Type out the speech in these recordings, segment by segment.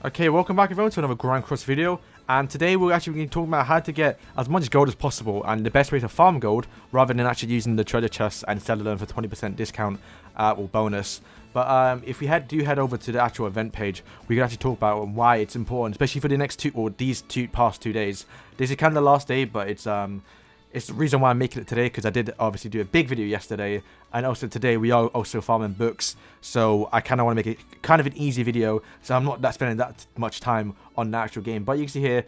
Okay, welcome back everyone to another Grand Cross video, and today we're actually going to be talking about how to get as much gold as possible and the best way to farm gold rather than actually using the treasure chests and selling them for 20% discount or bonus. But if we do head over to the actual event page, we can actually talk about why it's important, especially for the next these past 2 days. This is kind of the last day, but it's the reason why I'm making it today, because I did obviously do a big video yesterday, and also today we are also farming books, so I kind of want to make it kind of an easy video, so I'm not spending that much time on the actual game. But you can see here,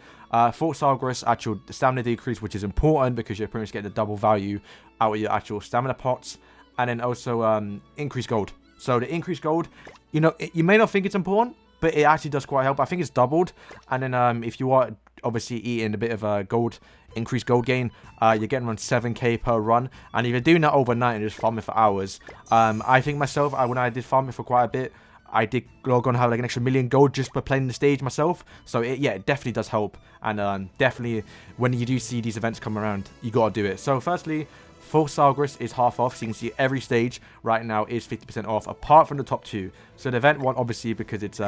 Fort Sargeras, actual stamina decrease, which is important because you're pretty much getting the double value out of your actual stamina pots, and then also increased gold. So the increased gold, you know, you may not think it's important, but it actually does quite help. I think it's doubled, and then if you are obviously eating a bit of gold, increased gold gain, you're getting around 7k per run, and if you're doing that overnight and just farming for hours, I think myself, when I did farming for quite a bit, I did log on to have like an extra 1 million gold just for playing the stage myself. So yeah, it definitely does help, and definitely when you do see these events come around, you gotta do it. So firstly, Fort Sargeras is half off, so you can see every stage right now is 50% off, apart from the top 2. So the event one, obviously, because it's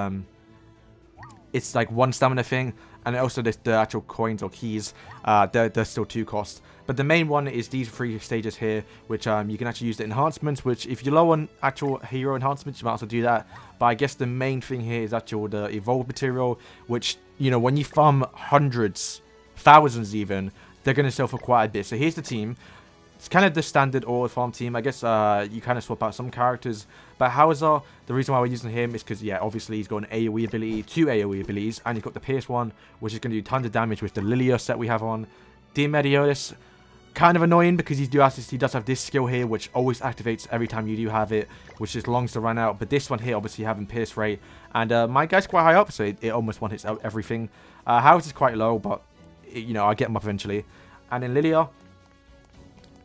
like one stamina thing, and also the actual coins or keys, they're still 2 costs. But the main one is these 3 stages here, which you can actually use the enhancements, which if you're low on actual hero enhancements, you might also do that. But I guess the main thing here is actual the evolved material, which, you know, when you farm hundreds, thousands even, they're going to sell for quite a bit. So here's the team. It's kind of the standard all farm team. I guess you kind of swap out some characters. But Hauser, the reason why we're using him is because, yeah, obviously he's got an AoE ability, 2 AoE abilities, and he's got the Pierce one, which is going to do tons of damage with the Lilia set we have on. Diomediotis, kind of annoying because he does have this skill here, which always activates every time you do have it, which just longs to run out. But this one here, obviously having Pierce rate, and my guy's quite high up, so it almost one hits out everything. Hauser is quite low, but, you know, I'll get him up eventually. And then Lilia,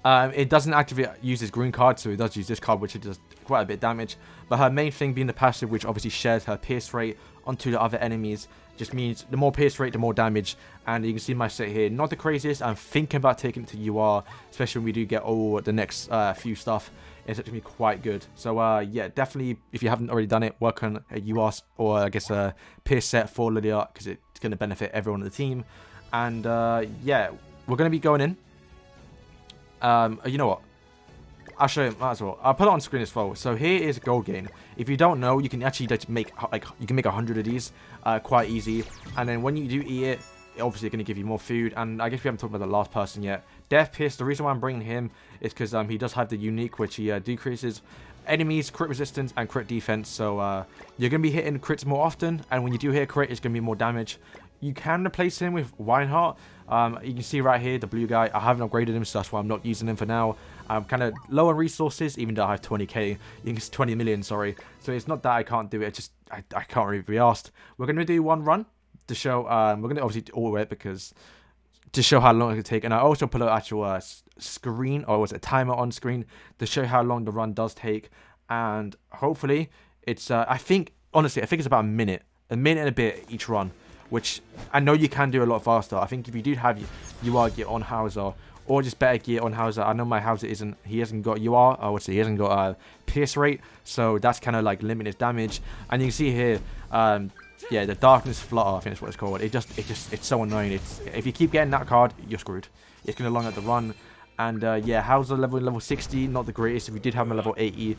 it doesn't activate use his green card, so it does use this card, which it does quite a bit of damage. But her main thing being the passive, which obviously shares her pierce rate onto the other enemies, just means the more pierce rate, the more damage. And you can see my set here, not the craziest. I'm thinking about taking it to UR, especially when we do get all the next few stuff. It's actually quite good. So yeah, definitely, if you haven't already done it, work on a UR or I guess a pierce set for Lilia, because it's going to benefit everyone on the team. And yeah, we're going to be going in. You know what? I'll show you, might as well. I'll put it on screen as well. So here is gold gain. If you don't know, you can actually just make like 100 of these quite easy. And then when you do eat it, obviously going to give you more food. And I guess we haven't talked about the last person yet. Death Pierce. The reason why I'm bringing him is because he does have the unique, which he decreases enemies crit resistance and crit defense. So you're going to be hitting crits more often, and when you do hit a crit, it's going to be more damage. You can replace him with Weinhardt. You can see right here, the blue guy. I haven't upgraded him, so that's why I'm not using him for now. I'm kind of low on resources, even though I have 20k. You can see 20 million, sorry. So it's not that I can't do it. It's just I can't really be asked. We're going to do one run to show. We're going to obviously all it because to show how long it could take. And I also put an actual screen, or was it a timer on screen to show how long the run does take. And hopefully it's. I think honestly, I think it's about a minute and a bit each run. Which I know you can do a lot faster. I think if you do have UR gear on Hauser, or just better gear on Hauser. I know my Hauser isn't. He hasn't got UR. I would say he hasn't got pierce rate, so that's kind of like limiting his damage. And you can see here, yeah, the darkness flutter. I think that's what it's called. It's so annoying. If you keep getting that card, you're screwed. It's gonna long out the run. And yeah, Hauser level 60, not the greatest. If we did have him at level 80,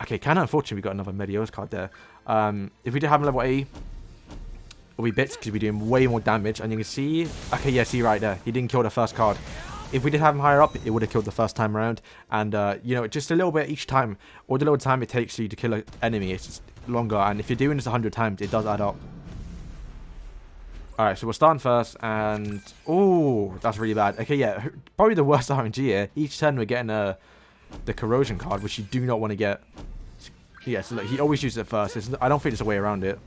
okay, kind of unfortunate we got another Medios card there. If we did have him level 80. We bits because we're doing way more damage, and you can see, okay, yeah, see right there, he didn't kill the first card. If we did have him higher up, it would have killed the first time around. And you know, just a little bit each time, or the little time it takes you to kill an enemy, it's just longer. And if you're doing this 100 times, it does add up. All right, so we're starting first, and oh, that's really bad. Okay, yeah, probably the worst RNG here. Each turn we're getting the corrosion card, which you do not want to get. Yeah, so look, he always uses it first. I don't think there's a way around it.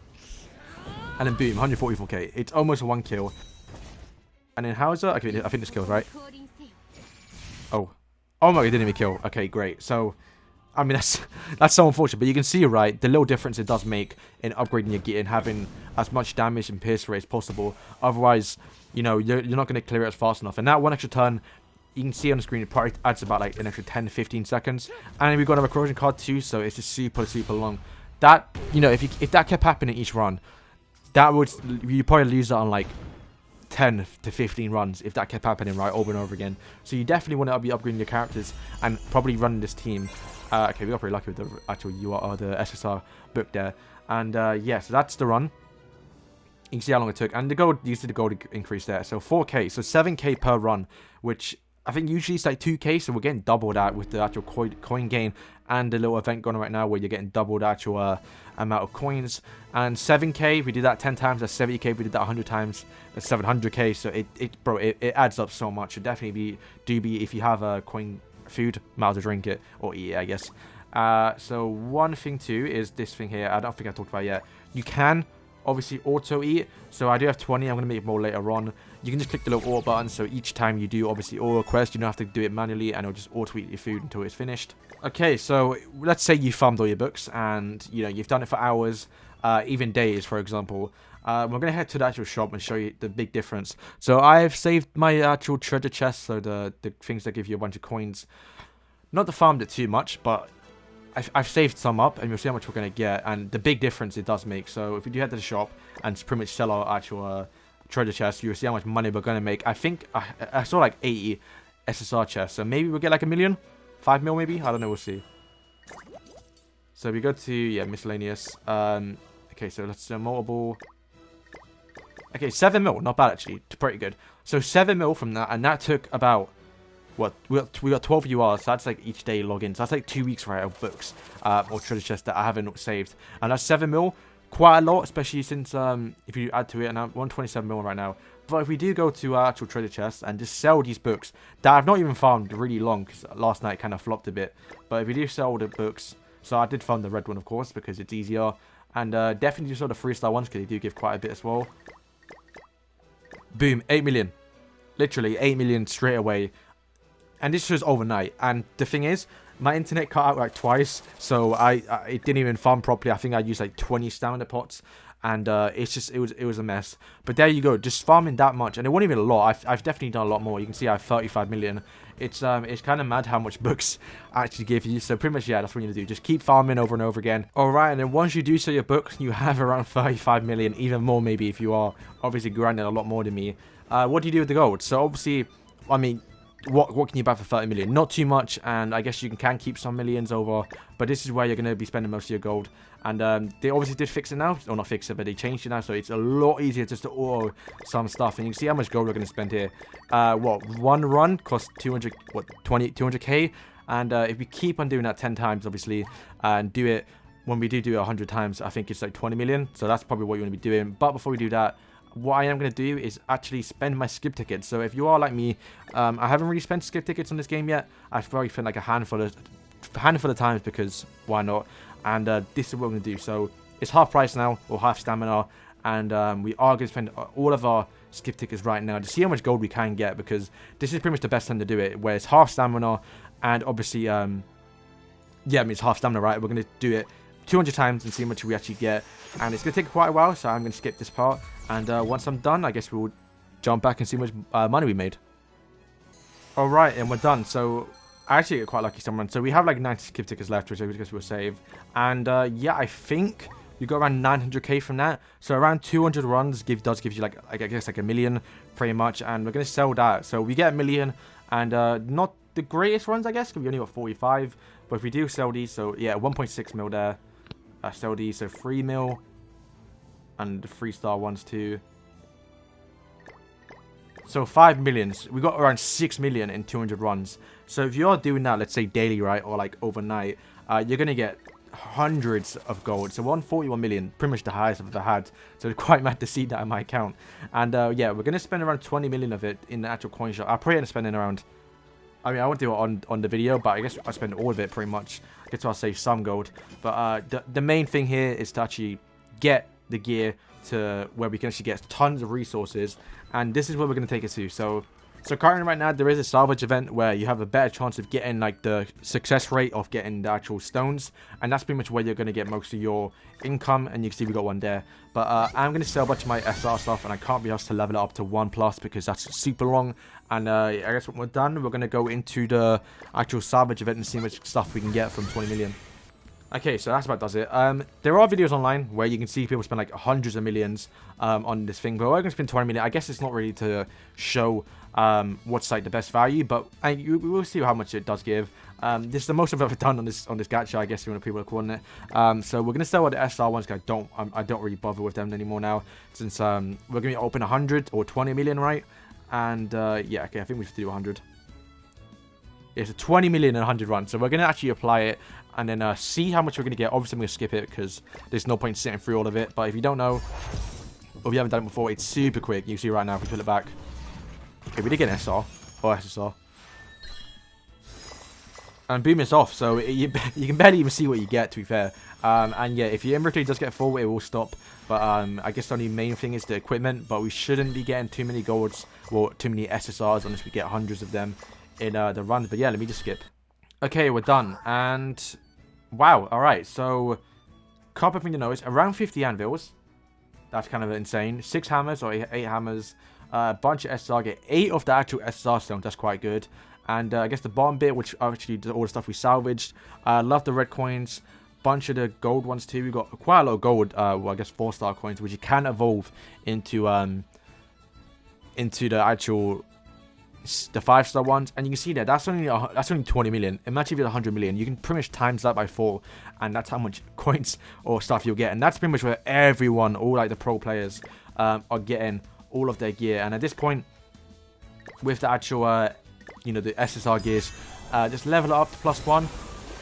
And then boom, 144k. It's almost a 1 kill. And then Hauser, okay, I think this kills, right? Oh my god, it didn't even kill. Okay, great. So, I mean, that's so unfortunate. But you can see, right, the little difference it does make in upgrading your gear and having as much damage and pierce rate as possible. Otherwise, you know, you're not going to clear it as fast enough. And that one extra turn you can see on the screen it probably adds about like an extra 10-15 seconds. And we've got another corrosion card too, so it's just super long. That, you know, if that kept happening each run, that would, you probably lose that on like 10 to 15 runs if that kept happening, right, over and over again. So you definitely want to be upgrading your characters and probably running this team. Okay, we got pretty lucky with the actual the SSR book there. And yeah, so that's the run. You can see how long it took, and the gold, you see the gold increase there. So 4k, so 7k per run, which I think usually it's like 2k, so we're getting double that with the actual coin gain and the little event going on right now where you're getting double the actual amount of coins. And 7k, if we did that 10 times, that's 70k. If we did that 100 times, that's 700k. So it adds up so much. Should definitely be if you have a coin food, might as well drink it or eat it, I guess. So one thing too is this thing here. I don't think I talked about it yet. You can obviously auto eat, so I do have 20. I'm going to make more later on. You can just click the little auto button, so each time you do obviously auto quest, you don't have to do it manually, and it'll just auto eat your food until it's finished. Okay, so let's say you farmed all your books and you know you've done it for hours, even days, for example. We're going to head to the actual shop and show you the big difference. So I've saved my actual treasure chest, so the things that give you a bunch of coins. Not to farm it too much, but I've saved some up, and you'll see how much we're going to get, and the big difference it does make. So if we do head to the shop and pretty much sell our actual treasure chest, you'll see how much money we're going to make. I think I saw like 80 SSR chests, so maybe we'll get like 1 million, 5 mil maybe, I don't know, we'll see. So we go to, yeah, miscellaneous. Okay, so let's do multiple. Okay, 7 mil, not bad actually, pretty good. So 7 mil from that, and that took about, what, we got 12 URs, so that's like each day login. So that's like 2 weeks right of books or treasure chests that I haven't saved. And that's 7 mil, quite a lot, especially since if you add to it, and I'm 127 mil right now. But if we do go to our actual treasure chests and just sell these books that I've not even farmed really long, because last night kind of flopped a bit. But if we do sell the books, so I did farm the red one of course because it's easier, and definitely do sell the 3-star ones because they do give quite a bit as well. Boom, 8 million, literally 8 million straight away. And this was overnight. And the thing is, my internet cut out like twice, so it didn't even farm properly. I think I used like 20 stamina pots, and it was a mess. But there you go, just farming that much, and it wasn't even a lot. I've definitely done a lot more. You can see I have 35 million. It's kind of mad how much books actually give you. So pretty much, yeah, that's what you need to do. Just keep farming over and over again. Alright, and then once you do sell your books, you have around 35 million, even more maybe if you are obviously grinding a lot more than me. What do you do with the gold? So obviously, I mean, what can you buy for 30 million? Not too much, and I guess you can keep some millions over, but this is where you're going to be spending most of your gold. And they obviously did fix it now, or not fix it, but they changed it now, so it's a lot easier just to auto some stuff. And you can see how much gold we're going to spend here. What, one run costs 200k, and if we keep on doing that 10 times, obviously, and do it when we do it 100 times, I think it's like 20 million. So that's probably what you want to be doing. But before we do that, what I am going to do is actually spend my skip tickets. So if you are like me, I haven't really spent skip tickets on this game yet. I've probably spent like a handful of times because why not? And this is what we're going to do. So it's half price now, or half stamina, and we are going to spend all of our skip tickets right now to see how much gold we can get, because this is pretty much the best time to do it, where it's half stamina, and obviously, yeah, I mean, it's half stamina, right? We're going to do it 200 times and see how much we actually get, and it's going to take quite a while, so I'm going to skip this part. And once I'm done, I guess we'll jump back and see how much money we made. Alright, and we're done. So I actually get quite lucky someone. So we have like 90 skip tickets left, which I guess we'll save. And yeah, I think you got around 900k from that. So around 200 runs does give you like I guess like 1 million pretty much. And we're going to sell that. So we get 1 million, and not the greatest runs, I guess, because we only got 45. But if we do sell these, so yeah, 1.6 mil there. Sell these, so 3 mil. And the 3-star ones too. So 5 millions. We got around 6 million in 200 runs. So if you're doing that, let's say daily, right, or like overnight, you're gonna get hundreds of gold. So 141 million, pretty much the highest I've ever had. So it's quite mad to see that in my account. And yeah, we're gonna spend around 20 million of it in the actual coin shop. I'll probably end up spending around, I mean, I won't do it on the video, but I guess I'll spend all of it pretty much. I guess I'll save some gold. But the main thing here is to actually get the gear to where we can actually get tons of resources, and this is where we're going to take it to. So So currently right now there is a salvage event where you have a better chance of getting like the success rate of getting the actual stones, and that's pretty much where you're going to get most of your income. And you can see we got one there, but I'm going to sell a bunch of my SR stuff, and I can't be asked to level it up to 1+ because that's super long. And I guess when we're done, we're going to go into the actual salvage event and see how much stuff we can get from 20 million. Okay, so that's about does it. There are videos online where you can see people spend like hundreds of millions on this thing, but we're going to spend 20 million. I guess it's not really to show what's like the best value, but we will see how much it does give. This is the most I've ever done on this gacha, I guess, you want people are calling it. So we're going to sell all the SR ones, because I don't really bother with them anymore now, since we're going to open 100 or 20 million, right? And yeah, okay, I think we have to do 100. It's a 20 million and 100 run, so we're going to actually apply it and then see how much we're going to get. Obviously, I'm going to skip it because there's no point sitting through all of it. But if you don't know, or if you haven't done it before, it's super quick. You see right now if we pull it back. Okay, we did get an SR or SSR. And boom, it's off. So you can barely even see what you get, to be fair. And yeah, if your inventory does get full, it will stop. But I guess the only main thing is the equipment. But we shouldn't be getting too many golds or too many SSRs unless we get hundreds of them in the run. But yeah, let me just skip. Okay, we're done. And wow, alright, so couple thing to notice, around 50 anvils. That's kind of insane. 6 hammers or 8 hammers, a bunch of SSR, get 8 of the actual SSR stones. That's quite good. And I guess the bottom bit, which actually did all the stuff we salvaged. Love the red coins, bunch of the gold ones too. We got quite a lot of gold, well, I guess 4-star coins, which you can evolve into the actual the 5-star ones. And you can see that that's only 20 million. Imagine if you had 100 million, you can pretty much times that by 4, and that's how much coins or stuff you'll get. And that's pretty much where everyone, all like the pro players, are getting all of their gear. And at this point, with the actual you know, the SSR gears, just level it up to +1.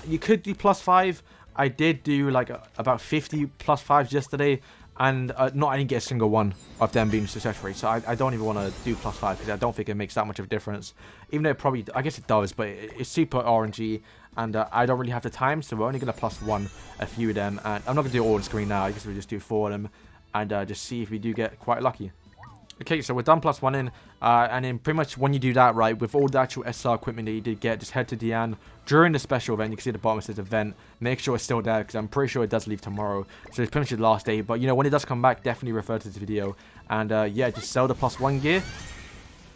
You could do +5. I did do like about 50 +5s yesterday, and not I didn't get a single one of them being success rate. So I don't even want to do +5 because I don't think it makes that much of a difference. Even though it probably, I guess it does, but it's super RNG, and I don't really have the time, so we're only going to +1 a few of them. And I'm not going to do it all on screen now. I guess we'll just do 4 of them and just see if we do get quite lucky. Okay, so we're done +1 in, and then pretty much when you do that, right, with all the actual SR equipment that you did get, just head to Diane during the special event. You can see at the bottom it says event. Make sure it's still there, because I'm pretty sure it does leave tomorrow. So it's pretty much the last day, but you know, when it does come back, definitely refer to this video. And yeah, just sell the +1 gear.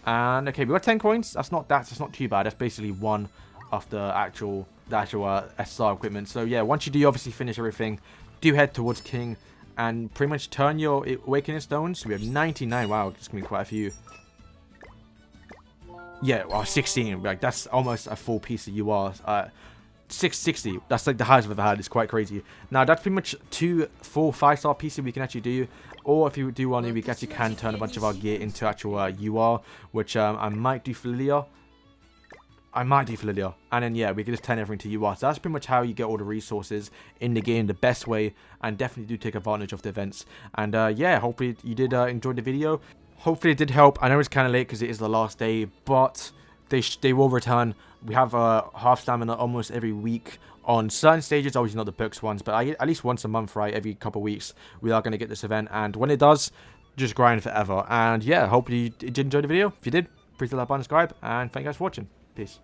And okay, we got 10 coins. That's not too bad. That's basically one of the actual SR equipment. So yeah, once you do obviously finish everything, do head towards King and pretty much turn your awakening stones. We have 99. Wow, it's gonna be quite a few. Yeah, well, 16. Like that's almost a full piece of UR. 660. That's like the highest I've ever had. It's quite crazy. Now that's pretty much 2 full 5-star pieces we can actually do. Or if you do want to, we actually can turn a bunch of our gear into actual UR, which I might do for Lilia. And then yeah, we can just turn everything to UR. So that's pretty much how you get all the resources in the game the best way, and definitely do take advantage of the events. And yeah, hopefully you did enjoy the video. Hopefully it did help. I know it's kind of late because it is the last day, but they will return. We have half stamina almost every week on certain stages, obviously not the books ones, but at least once a month, right, every couple of weeks, we are going to get this event. And when it does, just grind forever. And yeah, hopefully you did enjoy the video. If you did, please hit that button, subscribe, and thank you guys for watching. Peace.